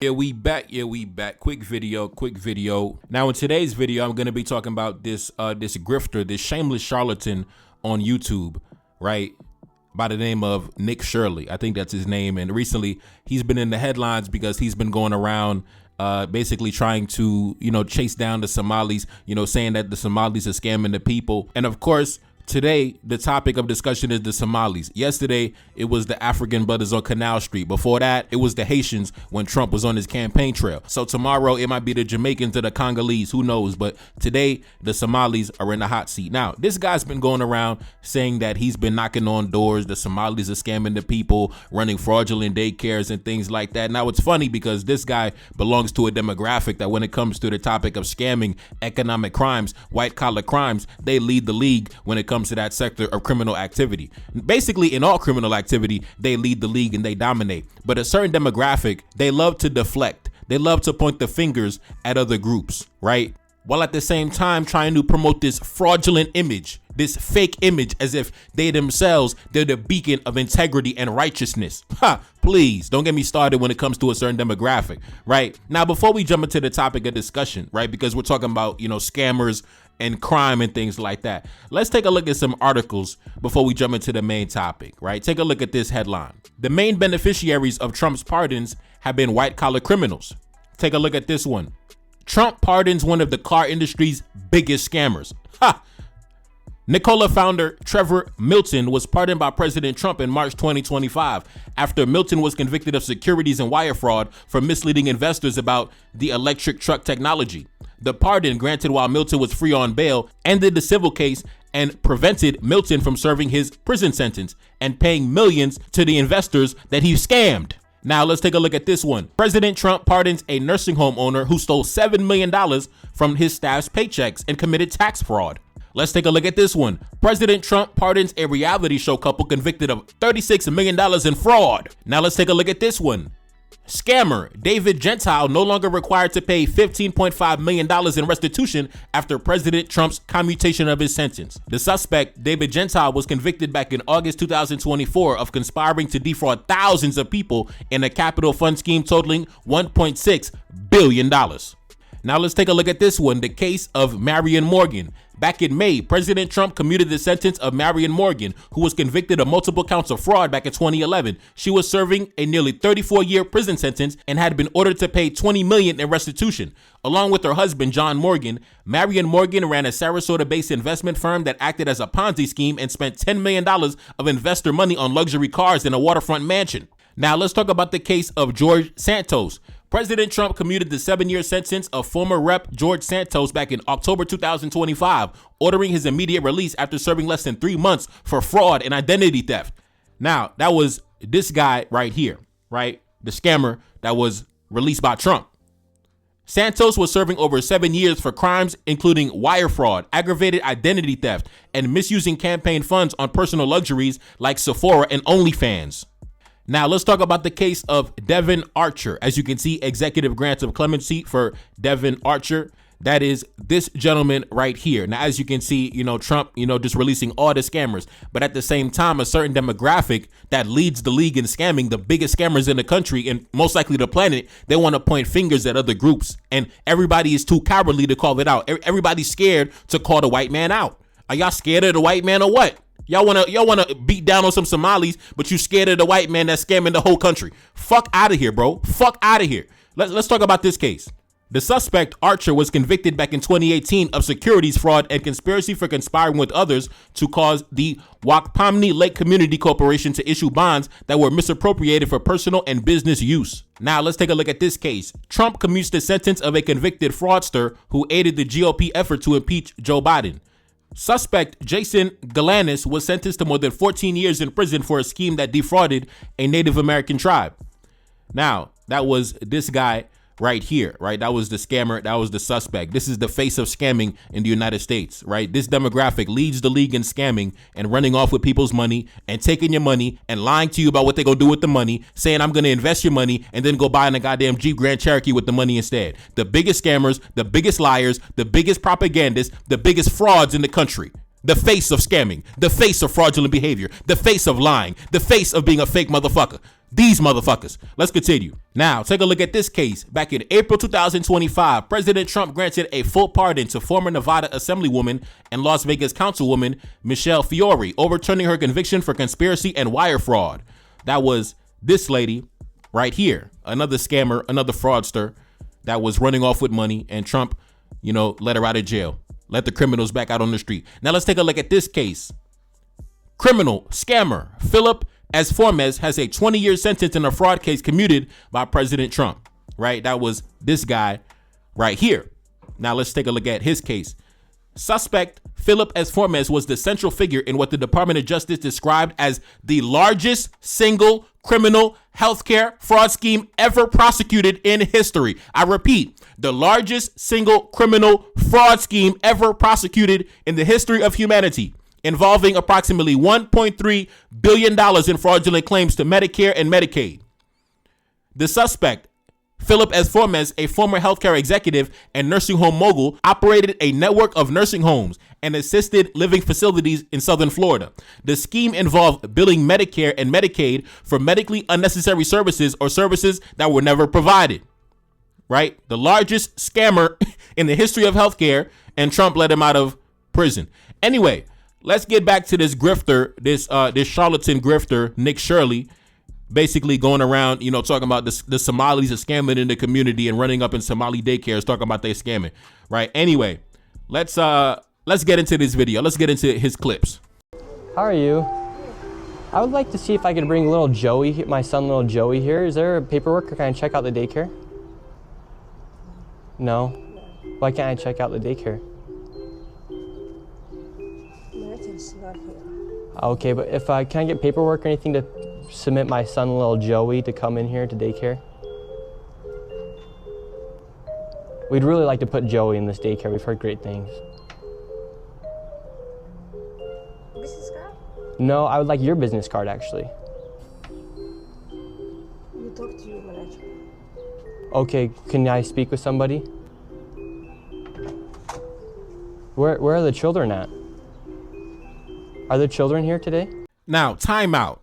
Yeah, we back. Quick video. Now, in today's video, I'm gonna be talking about this grifter, this shameless charlatan on YouTube, right? By the name of Shirley. I think that's his name. And recently, he's been in the headlines because he's been going around basically trying to, chase down the Somalis, saying that the Somalis are scamming the people. And of course, today, the topic of discussion is the Somalis. Yesterday, it was the African brothers on Canal Street. Before that, it was the Haitians when Trump was on his campaign trail. So tomorrow, it might be the Jamaicans or the Congolese, who knows? But today, the Somalis are in the hot seat. Now, this guy's been going around saying that he's been knocking on doors. The Somalis are scamming the people, running fraudulent daycares and things like that. Now, it's funny because this guy belongs to a demographic that when it comes to the topic of scamming, economic crimes, white-collar crimes, they lead the league when it comes to that sector of criminal activity. Basically, in all criminal activity, they lead the league and they dominate. But a certain demographic, they love to deflect. They love to point the fingers at other groups, right? While at the same time trying to promote this fraudulent image, this fake image, as if they're the beacon of integrity and righteousness. Please don't get me started when it comes to a certain demographic, right? Now, before we jump into the topic of discussion, right, because we're talking about, scammers and crime and things like that, let's take a look at some articles before we jump into the main topic, right? Take a look at this headline. The main beneficiaries of Trump's pardons have been white-collar criminals. Take a look at this one. Trump pardons one of the car industry's biggest scammers. Nikola founder Trevor Milton was pardoned by President Trump in March 2025 after Milton was convicted of securities and wire fraud for misleading investors about the electric truck technology. The pardon, granted while Milton was free on bail, ended the civil case and prevented Milton from serving his prison sentence and paying millions to the investors that he scammed. Now, let's take a look at this one. President Trump pardons a nursing home owner who stole $7 million from his staff's paychecks and committed tax fraud. Let's take a look at this one. President Trump pardons a reality show couple convicted of $36 million in fraud. Now, let's take a look at this one. Scammer David Gentile no longer required to pay $15.5 million in restitution after President Trump's commutation of his sentence. The suspect, David Gentile, was convicted back in August 2024 of conspiring to defraud thousands of people in a capital fund scheme totaling $1.6 billion. Now let's take a look at this one, the case of Marion Morgan. Back in May, President Trump commuted the sentence of Marion Morgan, who was convicted of multiple counts of fraud back in 2011. She was serving a nearly 34-year prison sentence and had been ordered to pay $20 million in restitution. Along with her husband, John Morgan, Marion Morgan ran a Sarasota-based investment firm that acted as a Ponzi scheme and spent $10 million of investor money on luxury cars in a waterfront mansion. Now let's talk about the case of George Santos. President Trump commuted the 7-year sentence of former Rep. George Santos back in October 2025, ordering his immediate release after serving less than 3 months for fraud and identity theft. Now, that was this guy right here, right? The scammer that was released by Trump. Santos was serving over 7 years for crimes including wire fraud, aggravated identity theft, and misusing campaign funds on personal luxuries like Sephora and OnlyFans. Now, let's talk about the case of Devin Archer. As you can see, executive grants of clemency for Devin Archer. That is this gentleman right here. Now, as you can see, Trump, just releasing all the scammers. But at the same time, a certain demographic that leads the league in scamming, the biggest scammers in the country and most likely the planet, they want to point fingers at other groups. And everybody is too cowardly to call it out. Everybody's scared to call the white man out. Are y'all scared of the white man or what? Y'all wanna beat down on some Somalis, but you scared of the white man that's scamming the whole country. Fuck out of here, bro. Fuck out of here. Let's talk about this case. The suspect, Archer, was convicted back in 2018 of securities fraud and conspiracy for conspiring with others to cause the Wakpamni Lake Community Corporation to issue bonds that were misappropriated for personal and business use. Now let's take a look at this case. Trump commutes the sentence of a convicted fraudster who aided the GOP effort to impeach Joe Biden. Suspect Jason Galanis was sentenced to more than 14 years in prison for a scheme that defrauded a Native American tribe. Now, that was this guy right here, right? That was the scammer. That was the suspect. This is the face of scamming in the United States, right? This demographic leads the league in scamming and running off with people's money and taking your money and lying to you about what they're going to do with the money, saying, I'm going to invest your money and then go buy in a goddamn Jeep Grand Cherokee with the money instead. The biggest scammers, the biggest liars, the biggest propagandists, the biggest frauds in the country. The face of scamming, the face of fraudulent behavior, the face of lying, the face of being a fake motherfucker. These motherfuckers. Let's continue. Now, take a look at this case. Back in April 2025, President Trump granted a full pardon to former Nevada Assemblywoman and Las Vegas Councilwoman Michelle Fiore, overturning her conviction for conspiracy and wire fraud. That was this lady right here. Another scammer, another fraudster that was running off with money, and Trump, let her out of jail. Let the criminals back out on the street. Now let's take a look at this case. Criminal scammer Philip S. Formes has a 20-year sentence in a fraud case commuted by President Trump, right? That was this guy right here. Now let's take a look at his case. Suspect Philip S. Formes was the central figure in what the Department of Justice described as the largest single criminal healthcare fraud scheme ever prosecuted in history. I repeat, the largest single criminal fraud scheme ever prosecuted in the history of humanity, involving approximately $1.3 billion in fraudulent claims to Medicare and Medicaid. The suspect, Philip S. Formes, a former healthcare executive and nursing home mogul, operated a network of nursing homes and assisted living facilities in Southern Florida. The scheme involved billing Medicare and Medicaid for medically unnecessary services or services that were never provided. Right? The largest scammer in the history of healthcare, and Trump let him out of prison. Anyway, let's get back to this grifter, this charlatan grifter, Nick Shirley, basically going around, talking about the Somalis are scamming in the community and running up in Somali daycares, talking about they scamming, right? Anyway, let's get into this video. Let's get into his clips. How are you? I would like to see if I could bring little Joey, my son, little Joey here. Is there paperwork, or can I check out the daycare? No. Why can't I check out the daycare? It's not here. Okay, but if can I get paperwork or anything to submit my son, little Joey, to come in here to daycare? We'd really like to put Joey in this daycare. We've heard great things. Business card? No, I would like your business card, actually. You talk to your manager. Okay, can I speak with somebody? Where are the children at? Are there children here today? Now, time out.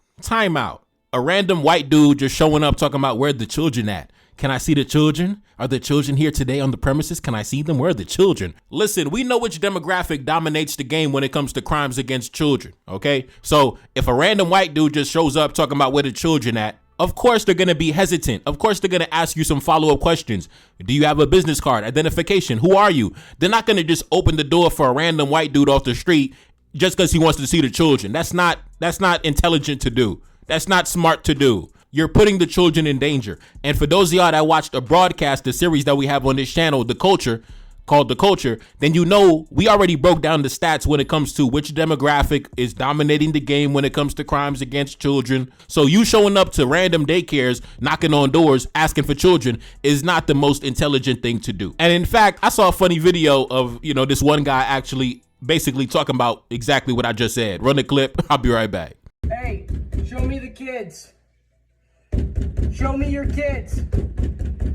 A random white dude just showing up talking about where the children at. Can I see the children? Are the children here today on the premises? Can I see them? Where are the children? Listen, we know which demographic dominates the game when it comes to crimes against children, okay? So if a random white dude just shows up talking about where the children at, of course they're going to be hesitant. Of course they're going to ask you some follow-up questions. Do you have a business card? Identification? Who are you? They're not going to just open the door for a random white dude off the street just because he wants to see the children. That's not intelligent to do. That's not smart to do. You're putting the children in danger. And for those of y'all that watched a broadcast, the series that we have on this channel, called The Culture, then we already broke down the stats when it comes to which demographic is dominating the game when it comes to crimes against children. So you showing up to random daycares, knocking on doors, asking for children is not the most intelligent thing to do. And in fact, I saw a funny video of, this one guy actually basically talking about exactly what I just said. Run the clip. I'll be right back. Hey, show me the kids. Show me your kids.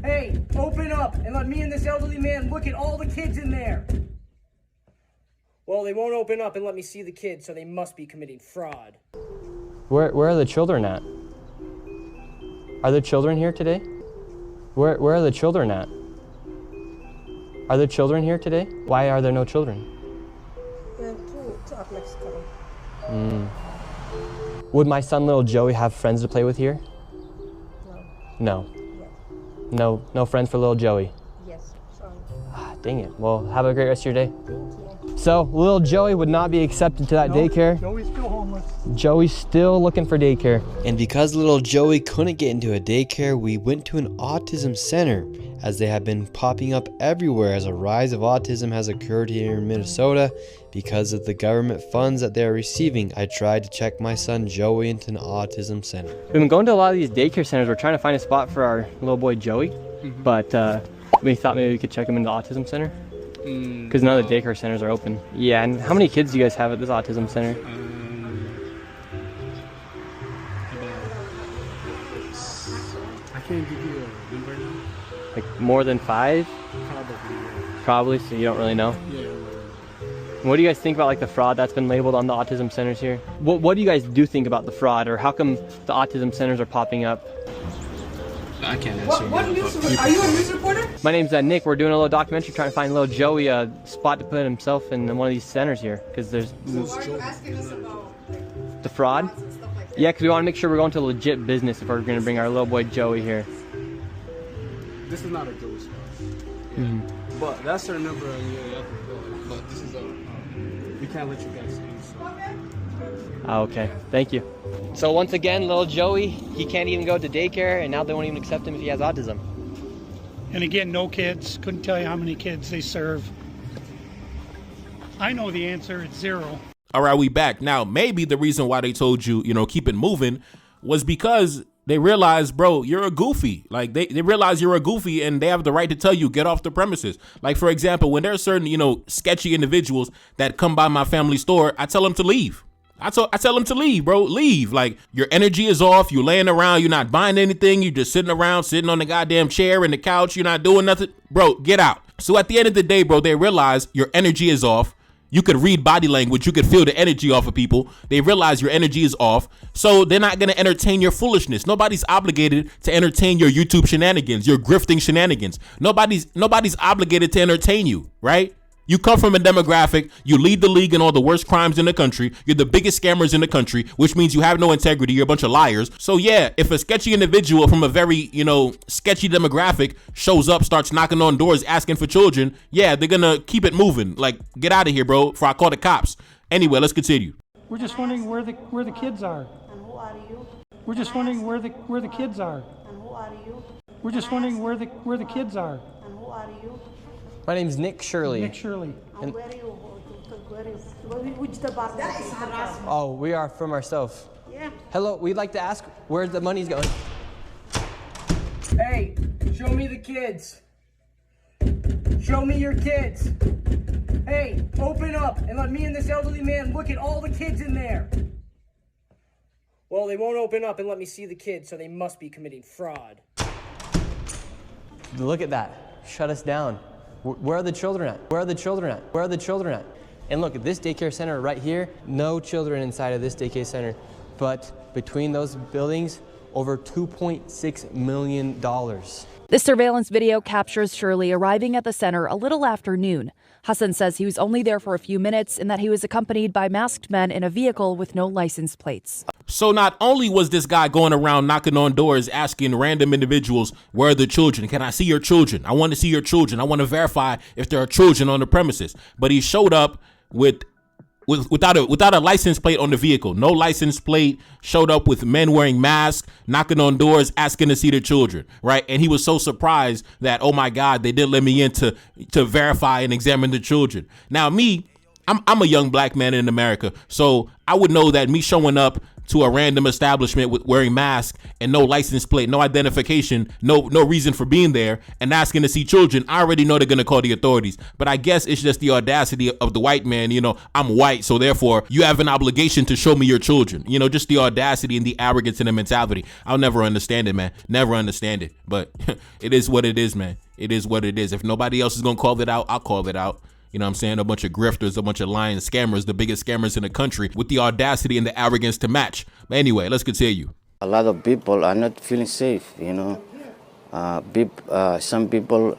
Hey, open up and let me and this elderly man look at all the kids in there. Well, they won't open up and let me see the kids, so they must be committing fraud. Where are the children at? Are there children here today? Where are the children at? Are there children here today? Why are there no children? They're two of Mexico. Would my son, little Joey, have friends to play with here? No. No. No friends for little Joey. Yes. Sorry. Dang it. Well, have a great rest of your day. Thank you. So, little Joey would not be accepted to that daycare. Joey's still homeless. Joey's still looking for daycare. And because little Joey couldn't get into a daycare, we went to an autism center, as they have been popping up everywhere as a rise of autism has occurred here in Minnesota because of the government funds that they are receiving. I tried to check my son Joey into an autism center. We've been going to a lot of these daycare centers. We're trying to find a spot for our little boy Joey, but we thought maybe we could check him into the autism center because none of the daycare centers are open. Yeah, and how many kids do you guys have at this autism center? I can't give you a number now. Like more than 5? Probably, yeah. Probably, so you don't really know? Yeah. What do you guys think about like the fraud that's been labeled on the autism centers here? What do you guys do think about the fraud, or how come the autism centers are popping up? I can't answer. What news? Are you a news reporter? My name's Nick. We're doing a little documentary trying to find little Joey a spot to put himself in one of these centers here, because there's Why are you asking us about the fraud. frauds and stuff like that? Yeah, because we want to make sure we're going to legit business if we're going to bring our little boy Joey here. This is not a Joey spot. Yeah. But that's our number on the other building. But this is we can't let you guys in. So. Okay, thank you. So once again, little Joey, he can't even go to daycare, and now they won't even accept him if he has autism. And again, no kids. Couldn't tell you how many kids they serve. I know the answer. It's 0. All right, we back. Now, maybe the reason why they told you, keep it moving was because they realized, bro, you're a goofy. Like, they realize you're a goofy, and they have the right to tell you, get off the premises. Like, for example, when there are certain, sketchy individuals that come by my family store, I tell them to leave. I tell them to leave, bro. Leave. Like, your energy is off. You're laying around. You're not buying anything. You're just sitting around, sitting on the goddamn chair and the couch. You're not doing nothing. Bro, get out. So at the end of the day, bro, they realize your energy is off. You could read body language. You could feel the energy off of people. They realize your energy is off. So they're not going to entertain your foolishness. Nobody's obligated to entertain your YouTube shenanigans, your grifting shenanigans. Nobody's obligated to entertain you, right? You come from a demographic, you lead the league in all the worst crimes in the country. You're the biggest scammers in the country, which means you have no integrity. You're a bunch of liars. So yeah, if a sketchy individual from a very, sketchy demographic shows up, starts knocking on doors, asking for children, yeah, they're going to keep it moving. Like, get out of here, bro, before I call the cops. Anyway, let's continue. We're just wondering where the kids are. And who are you? We're just wondering where the kids are. And who are you? We're just wondering where the kids are. And who are you? My name's Nick Shirley. Nick Shirley. And where are you? Which department? That is harassment. Oh, we are from ourselves. Yeah. Hello, we'd like to ask where the money's going. Hey, show me the kids. Show me your kids. Hey, open up and let me and this elderly man look at all the kids in there. Well, they won't open up and let me see the kids, so they must be committing fraud. Look at that. Shut us down. Where are the children at? Where are the children at? Where are the children at? And look, at this daycare center right here, no children inside of this daycare center. But between those buildings, over $2.6 million. This surveillance video captures Shirley arriving at the center a little after noon. Hassan says he was only there for a few minutes and that he was accompanied by masked men in a vehicle with no license plates. So not only was this guy going around knocking on doors, asking random individuals, where are the children? Can I see your children? I want to see your children. I want to verify if there are children on the premises. But he showed up without a license plate on the vehicle. No license plate. Showed up with men wearing masks, knocking on doors, asking to see the children, right? And he was so surprised that, oh my God, they didn't let me in to verify and examine the children. Now I'm a young black man in America, so I would know that me showing up to a random establishment with wearing masks and no license plate, no identification, no reason for being there, and asking to see children, I already know they're going to call the authorities. But I guess it's just the audacity of the white man. I'm white, so therefore you have an obligation to show me your children. Just the audacity and the arrogance and the mentality. I'll never understand it, man. Never understand it. But it is what it is, man. It is what it is. If nobody else is going to call it out, I'll call it out. You know what I'm saying? A bunch of grifters, a bunch of lying scammers, the biggest scammers in the country, with the audacity and the arrogance to match. But anyway, let's continue. A lot of people are not feeling safe, Some people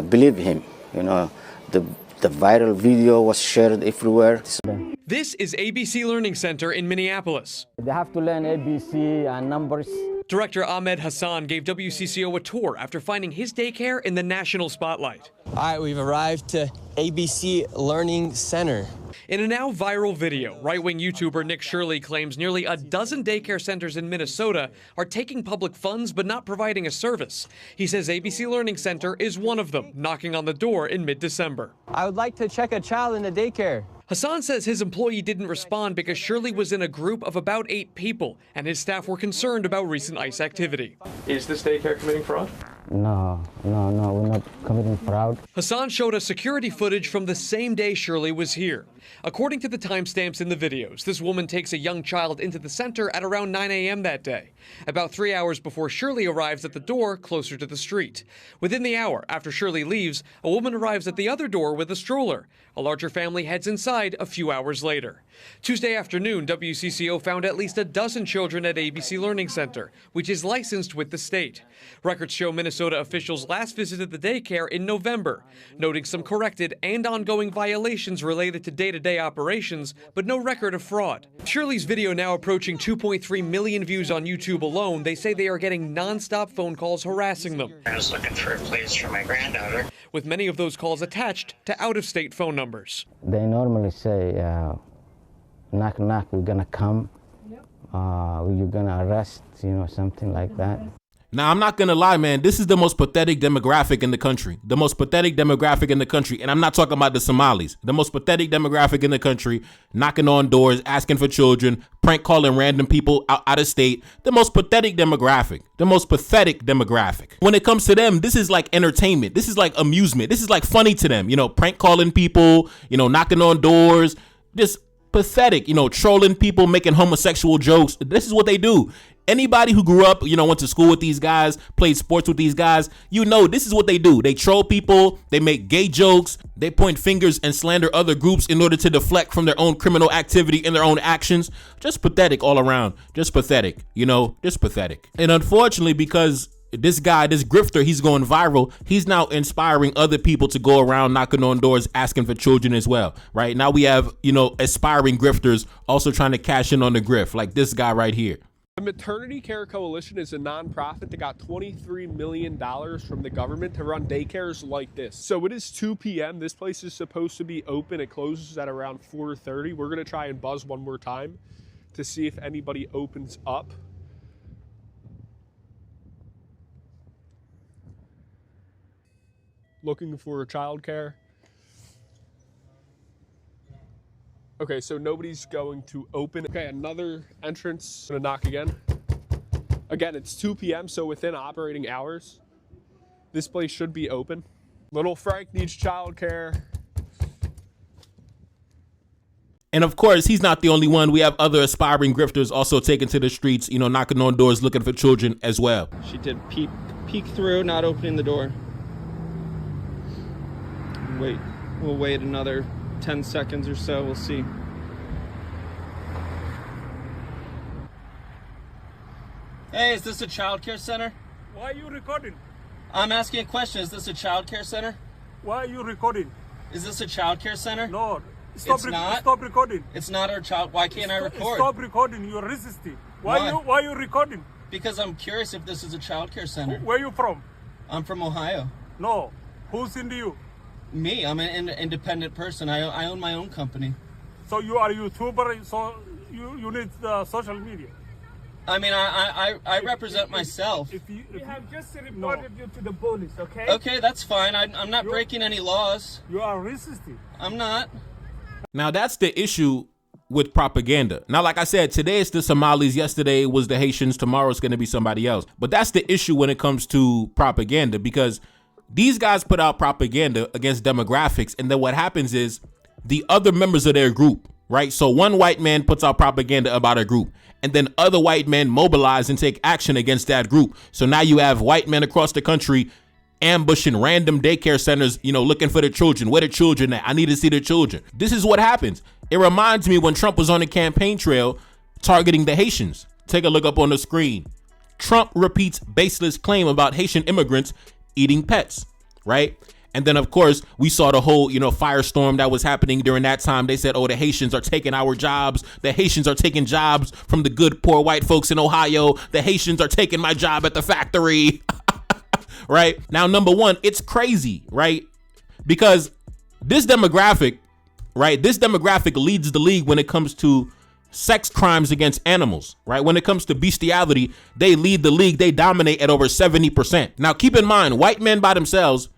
believe him, The viral video was shared everywhere. This is ABC Learning Center in Minneapolis. They have to learn ABC and numbers. Director Ahmed Hassan gave WCCO a tour after finding his daycare in the national spotlight. All right, we've arrived to ABC Learning Center. In a now viral video, right-wing YouTuber Nick Shirley claims nearly a dozen daycare centers in Minnesota are taking public funds but not providing a service. He says ABC Learning Center is one of them, knocking on the door in mid-December. I would like to check a child in the daycare. Hassan says his employee didn't respond because Shirley was in a group of about 8 people, and his staff were concerned about recent ICE activity. Is this daycare committing fraud? No, we're not committing fraud. Hassan showed us security footage from the same day Shirley was here. According to the timestamps in the videos, this woman takes a young child into the center at around 9 a.m. that day, about 3 hours before Shirley arrives at the door closer to the street. Within the hour after Shirley leaves, a woman arrives at the other door with a stroller. A larger family heads inside a few hours later. Tuesday afternoon, WCCO found at least a dozen children at ABC Learning Center, which is licensed with the state. Records show Minnesota officials last visited the daycare in November, noting some corrected and ongoing violations related to day-to-day operations, but no record of fraud. Shirley's video now approaching 2.3 million views on YouTube alone. They say they are getting non-stop phone calls harassing them. I was looking for a place for my granddaughter. With many of those calls attached to out-of-state phone numbers. They normally say, knock, knock, we're gonna come, you're gonna arrest, something like that. Now, I'm not going to lie, man. This is the most pathetic demographic in the country. The most pathetic demographic in the country. And I'm not talking about the Somalis. The most pathetic demographic in the country, knocking on doors, asking for children, prank calling random people out of state. The most pathetic demographic. The most pathetic demographic. When it comes to them, this is like entertainment. This is like amusement. This is like funny to them. Prank calling people, knocking on doors. Just pathetic, trolling people, making homosexual jokes. This is what they do. Anybody who grew up, went to school with these guys, played sports with these guys, this is what they do. They troll people, they make gay jokes, they point fingers and slander other groups in order to deflect from their own criminal activity and their own actions. Just pathetic all around. Just pathetic, just pathetic. And unfortunately, because this guy, this grifter, he's going viral, he's now inspiring other people to go around knocking on doors, asking for children as well, right? Now we have, aspiring grifters also trying to cash in on the grift, like this guy right here. The Maternity Care Coalition is a nonprofit that got $23 million from the government to run daycares like this. So it is 2 p.m. This place is supposed to be open. It closes at around 4:30. We're going to try and buzz one more time to see if anybody opens up. Looking for childcare. Okay, so nobody's going to open. Okay, another entrance. Gonna knock again. Again, it's 2 p.m., so within operating hours, this place should be open. Little Frank needs childcare. And of course, he's not the only one. We have other aspiring grifters also taking to the streets, knocking on doors, looking for children as well. She did peek through, not opening the door. We'll wait another 10 seconds or so, we'll see. Hey, is this a child care center? Why are you recording? I'm asking a question. Is this a child care center? Why are you recording? Is this a child care center? No. Stop recording. It's not a child. Why can't I record? Stop recording. You're resisting. Why are you recording? Because I'm curious if this is a child care center. Where are you from? I'm from Ohio. No. Who's into you? Me. I'm an independent person. I own my own company. So you are a YouTuber, so you need social media. I mean, I represent myself. We have just reported you to the police, okay? Okay, that's fine. I'm not breaking any laws. You are resisting. I'm not. Now, that's the issue with propaganda. Now, like I said, today it's the Somalis, yesterday was the Haitians, tomorrow it's going to be somebody else. But that's the issue when it comes to propaganda, because these guys put out propaganda against demographics, and then what happens is the other members of their group, right? So one white man puts out propaganda about a group, and then other white men mobilize and take action against that group. So now you have white men across the country ambushing random daycare centers, looking for the children. Where the children at? I need to see the children. This is what happens. It reminds me when Trump was on the campaign trail targeting the Haitians. Take a look up on the screen. Trump repeats baseless claim about Haitian immigrants eating pets, right? And then, of course, we saw the whole, firestorm that was happening during that time. They said, oh, the Haitians are taking our jobs. The Haitians are taking jobs from the good, poor white folks in Ohio. The Haitians are taking my job at the factory, right? Now, number one, it's crazy, right? Because this demographic, right? This demographic leads the league when it comes to sex crimes against animals, right? When it comes to bestiality, they lead the league. They dominate at over 70%. Now, keep in mind, white males by themselves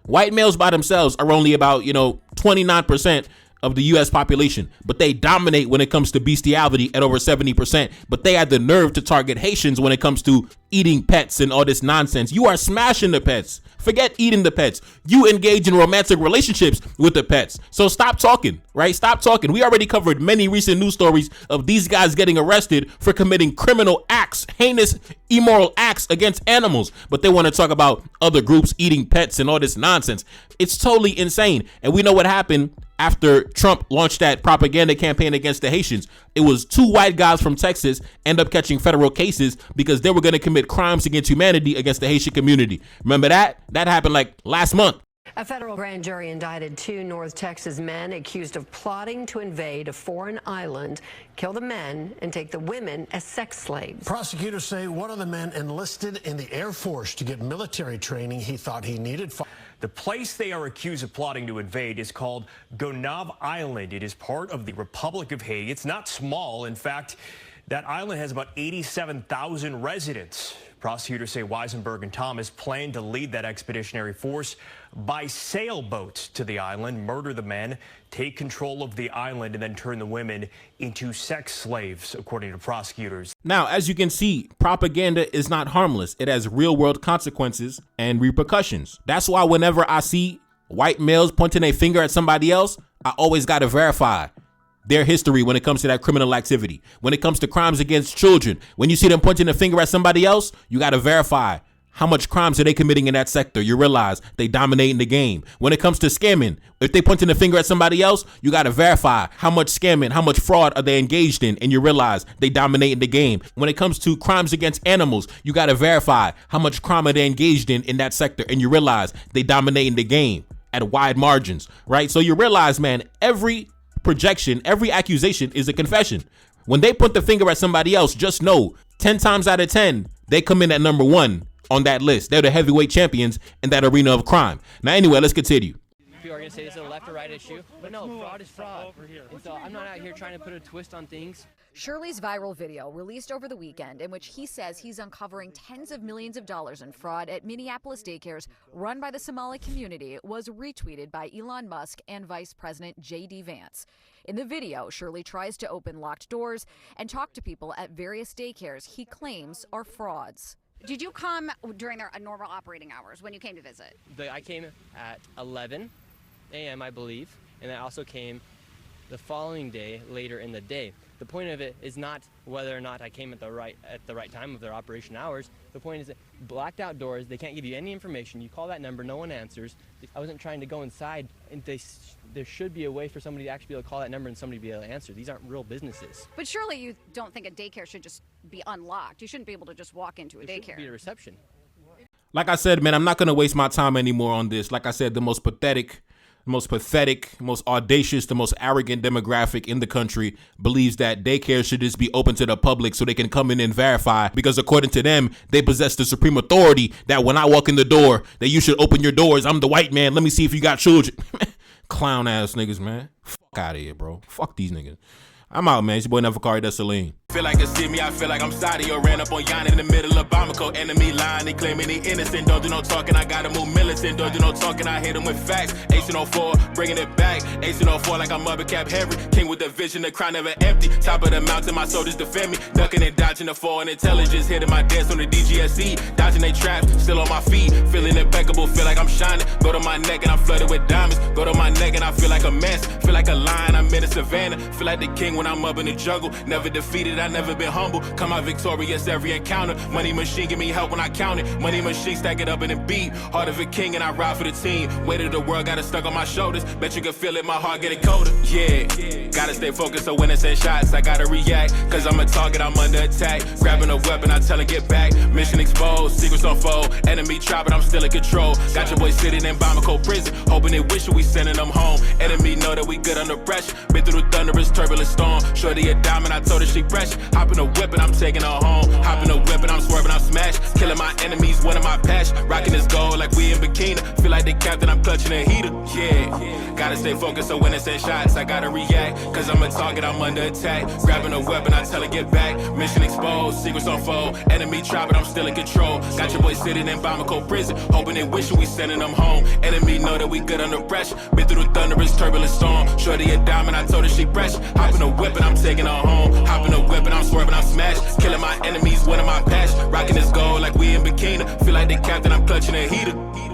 are only about, 29% of the U.S. population, but they dominate when it comes to bestiality at over 70%. But they had the nerve to target Haitians when it comes to eating pets and all this nonsense. You are smashing the pets. Forget eating the pets. You engage in romantic relationships with the pets. So stop talking, right? Stop talking. We already covered many recent news stories of these guys getting arrested for committing criminal acts, heinous, immoral acts against animals. But they want to talk about other groups eating pets and all this nonsense. It's totally insane. And we know what happened after Trump launched that propaganda campaign against the Haitians. It was 2 white guys from Texas end up catching federal cases because they were going to commit crimes against humanity against the Haitian community. Remember that? That happened like last month. A federal grand jury indicted 2 North Texas men accused of plotting to invade a foreign island, kill the men, and take the women as sex slaves. Prosecutors say one of the men enlisted in the Air Force to get military training he thought he needed. The place they are accused of plotting to invade is called Gonave Island. It is part of the Republic of Haiti. It's not small. In fact, that island has about 87,000 residents. Prosecutors say Weisenberg and Thomas plan to lead that expeditionary force by sailboat to the island, murder the men, take control of the island, and then turn the women into sex slaves, according to prosecutors. Now, as you can see, propaganda is not harmless. It has real-world consequences and repercussions. That's why whenever I see white males pointing a finger at somebody else, I always got to verify their history when it comes to that criminal activity. When it comes to crimes against children, when you see them pointing a finger at somebody else, you got to verify how much crimes are they committing in that sector. You realize they dominating the game. When it comes to scamming, if they pointing the finger at somebody else, you got to verify how much scamming, how much fraud are they engaged in, and you realize they dominating the game. When it comes to crimes against animals, you got to verify how much crime are they engaged in that sector, and you realize they dominating the game at wide margins, right? So you realize, man, every projection, every accusation is a confession. When they point the finger at somebody else, just know 10 times out of 10, they come in at number 1 on that list. They're the heavyweight champions in that arena of crime. Now, anyway, let's continue. People are going to say this is a left or right issue, but no, fraud is fraud. And so I'm not out here trying to put a twist on things. Shirley's viral video, released over the weekend, in which he says he's uncovering tens of millions of dollars in fraud at Minneapolis daycares run by the Somali community, was retweeted by Elon Musk and Vice President J.D. Vance. In the video, Shirley tries to open locked doors and talk to people at various daycares he claims are frauds. Did you come during their normal operating hours when you came to visit? I came at 11 a.m., I believe, and I also came the following day later in the day. The point of it is not whether or not I came at the right time of their operation hours. The point is that blacked out doors, they can't give you any information. You call that number, no one answers. I wasn't trying to go inside, and there should be a way for somebody to actually be able to call that number and somebody be able to answer. These aren't real businesses. But surely you don't think a daycare should just be unlocked. You shouldn't be able to just walk into a daycare. There should be a reception. Like I said, man, I'm not going to waste my time anymore on this. Like I said, the most pathetic, most audacious, the most arrogant demographic in the country believes that daycare should just be open to the public so they can come in and verify, because according to them, they possess the supreme authority that when I walk in the door, that you should open your doors. I'm the white man. Let me see if you got children. Clown ass niggas, man. Fuck out of here, bro. Fuck these niggas. I'm out, man. It's your boy Neferkari, that's Celine. Feel like a see me, I feel like I'm Saudi or ran up on Yana in the middle of Bamako. Enemy line, they claiming he innocent. Don't do no talking, I gotta move militant. Don't do no talking, I hit him with facts. 1804, bringing it back. 1804 like I'm Mother Cap Henry. King with the vision, the crown never empty. Top of the mountain, my soldiers defend me. Ducking and dodging the foreign intelligence. Hitting my dance on the DGSE. Dodging they traps, still on my feet. Feeling impeccable, feel like I'm shining. Go to my neck and I'm flooded with diamonds. Go to my neck and I feel like a mess. Feel like a lion, I'm in a savannah. Feel like the king when I'm up in the jungle. Never defeated, I never been humble. Come out victorious every encounter. Money machine give me help when I count it. Money machine stack it up in a beat. Heart of a king and I ride for the team. Weight of the world got it stuck on my shoulders. Bet you can feel it, my heart getting colder. Yeah, gotta stay focused so when it's in shots, I gotta react. Cause I'm a target, I'm under attack. Grabbing a weapon, I tell her get back. Mission exposed, secrets unfold. Enemy try, but I'm still in control. Got your boy sitting in Bamako prison. Hoping they wish we sending them home. Enemy know that we good under pressure. Been through the thunderous, turbulent storm. Shorty a diamond, I told her she pressure. Hop in a whip and I'm taking her home. Hop in a whip and I'm swerving, I'm smashed. Killing my enemies, one of my passion. Rocking this gold like we in bikini. Feel like the captain, I'm clutching a heater. Yeah, gotta stay focused so when it's in shots, I gotta react. Cause I'm a target, I'm under attack. Grabbing a weapon, I tell her get back. Mission exposed, secrets unfold. Enemy try, but I'm still in control. Got your boy sitting in Bamako prison. Hoping they wish we sending them home. Enemy know that we good under pressure. Been through the thunderous, turbulent storm. Shorty a diamond, I told her she pressure. Hop in a whip and I'm taking her home. Hop in a whip and I'm swerving, I'm smashed. Killing my enemies, one of my passion. Rocking this gold like switching a heater.